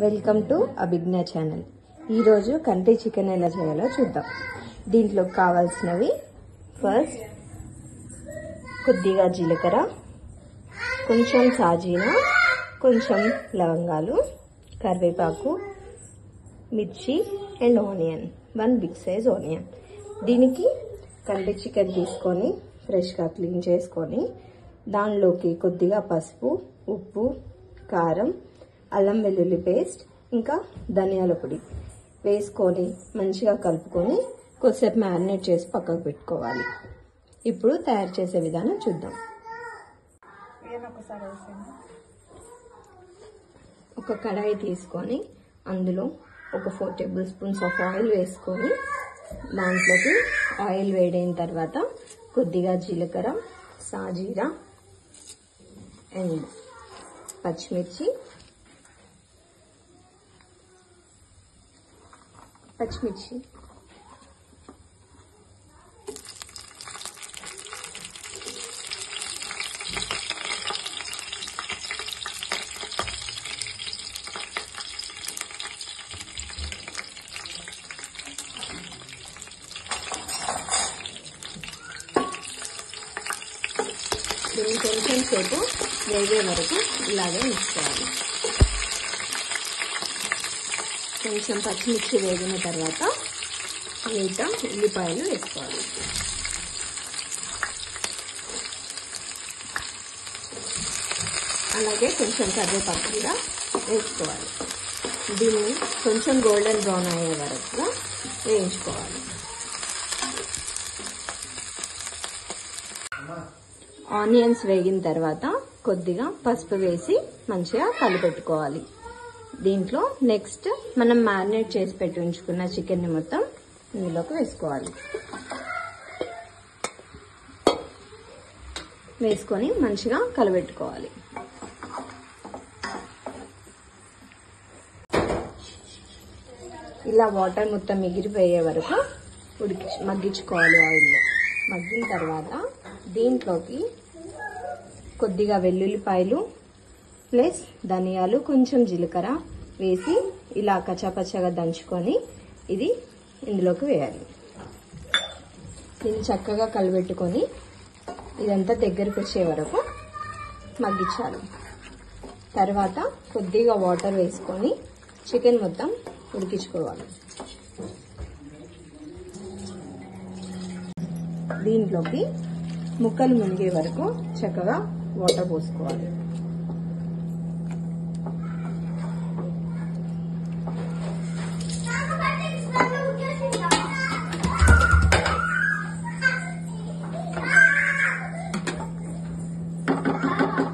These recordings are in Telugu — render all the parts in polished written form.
వెల్కమ్ టు అభిజ్ఞా ఛానల్. ఈరోజు కంటి చికెన్ ఎలా చేయాలో చూద్దాం. దీంట్లో కావాల్సినవి ఫస్ట్ కొద్దిగా జీలకర్ర, కొంచెం సాజీనా, కొంచెం లవంగాలు, కరివేపాకు, మిర్చి and onion, 1 big size onion. దీనికి కంటి చికెన్ తీసుకొని ఫ్రెష్గా క్లీన్ చేసుకొని దానిలోకి కొద్దిగా పసుపు, ఉప్పు, కారం, అల్లం వెల్లుల్లి పేస్ట్, ఇంకా ధనియాల పొడి వేసుకొని మంచిగా కలుపుకొని కొద్దిసేపు మ్యారినేట్ చేసి పక్కకు పెట్టుకోవాలి. ఇప్పుడు తయారు చేసే విధానం చూద్దాం. ఒక కడాయి తీసుకొని అందులో ఒక 4 టేబుల్ స్పూన్స్ ఆఫ్ ఆయిల్ వేసుకొని దాంట్లోకి ఆయిల్ వేడైన తర్వాత కొద్దిగా జీలకర్ర, సాజీరా అండ్ పచ్చిమిర్చి దీన్ని కొంచెం సేపు వేగే వరకు ఇలాగే మిక్స్ చేయాలి. కొంచెం పచ్చిమిర్చి వేగిన తర్వాత మిగతా ఉల్లిపాయలు వేసుకోవాలి. అలాగే కొంచెం కరివేపాకు కూడా వేసుకోవాలి. దీన్ని కొంచెం గోల్డెన్ బ్రౌన్ అయ్యే వరకు వేయించుకోవాలి. ఆనియన్స్ వేగిన తర్వాత కొద్దిగా పసుపు వేసి మంచిగా కలిపెట్టుకోవాలి. దీంట్లో నెక్స్ట్ మనం మ్యారినేట్ చేసి పెట్టి ఉంచుకున్న చికెన్ని మొత్తం ఇందులోకి వేసుకోవాలి. వేసుకొని మంచిగా కలబెట్టుకోవాలి. ఇలా వాటర్ మొత్తం ఎగిరిపోయే వరకు మగ్గించుకోవాలి. ఆయిల్లో మగ్గిన తర్వాత దీంట్లోకి కొద్దిగా వెల్లుల్లిపాయలు ప్లస్ ధనియాలు, కొంచెం జీలకర్ర వేసి ఇలా కచ్చాపచ్చాగా దంచుకొని ఇది ఇందులోకి వేయాలి. దీన్ని చక్కగా కలబెట్టుకొని ఇదంతా దగ్గరకు వచ్చే వరకు మగ్గించాలి. తర్వాత కొద్దిగా వాటర్ వేసుకొని చికెన్ మొత్తం ఉడికించుకోవాలి. దీంట్లోకి ముక్కలు మునిగే వరకు చక్కగా వాటర్ పోసుకోవాలి.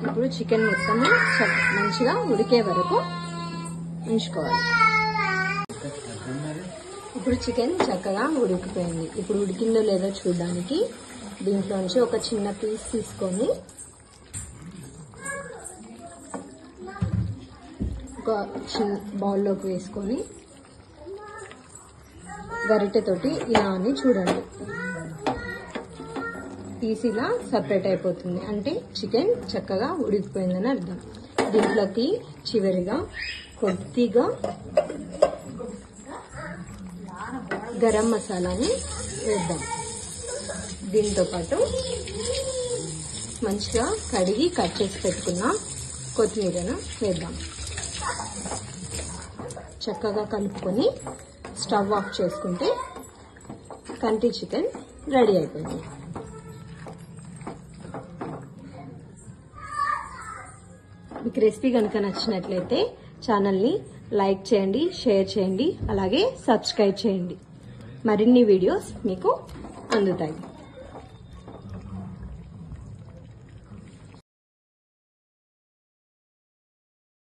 ఇప్పుడు చికెన్ మొత్తం మంచిగా ఉడికే వరకు ఉంచుకోవాలి. ఇప్పుడు చికెన్ చక్కగా ఉడికిపోయింది. ఇప్పుడు ఉడికిందో లేదో చూడడానికి దీంట్లోంచి ఒక చిన్న పీస్ తీసుకొని ఒక చిన్న బౌల్లోకి వేసుకొని గరిటెతోటి ఇలా అని చూడండి. పీస్ ఇలా సపరేట్ అయిపోతుంది, అంటే చికెన్ చక్కగా ఉడికిపోయిందని అర్థం. దీంట్లోకి చివరిగా కొద్దిగా గరం మసాలాని వేద్దాం. దీంతో పాటు మంచిగా కడిగి కట్ చేసి పెట్టుకున్న కొత్తిమీరను వేద్దాం. చక్కగా కలుపుకొని స్టవ్ ఆఫ్ చేసుకుంటే కంటి చికెన్ రెడీ అయిపోయింది. మీకు రెసిపీ కనుక నచ్చినట్లయితే ఛానల్ని లైక్ చేయండి, షేర్ చేయండి, అలాగే సబ్స్క్రైబ్ చేయండి. మరిన్ని వీడియోస్ మీకు అందుతాయి.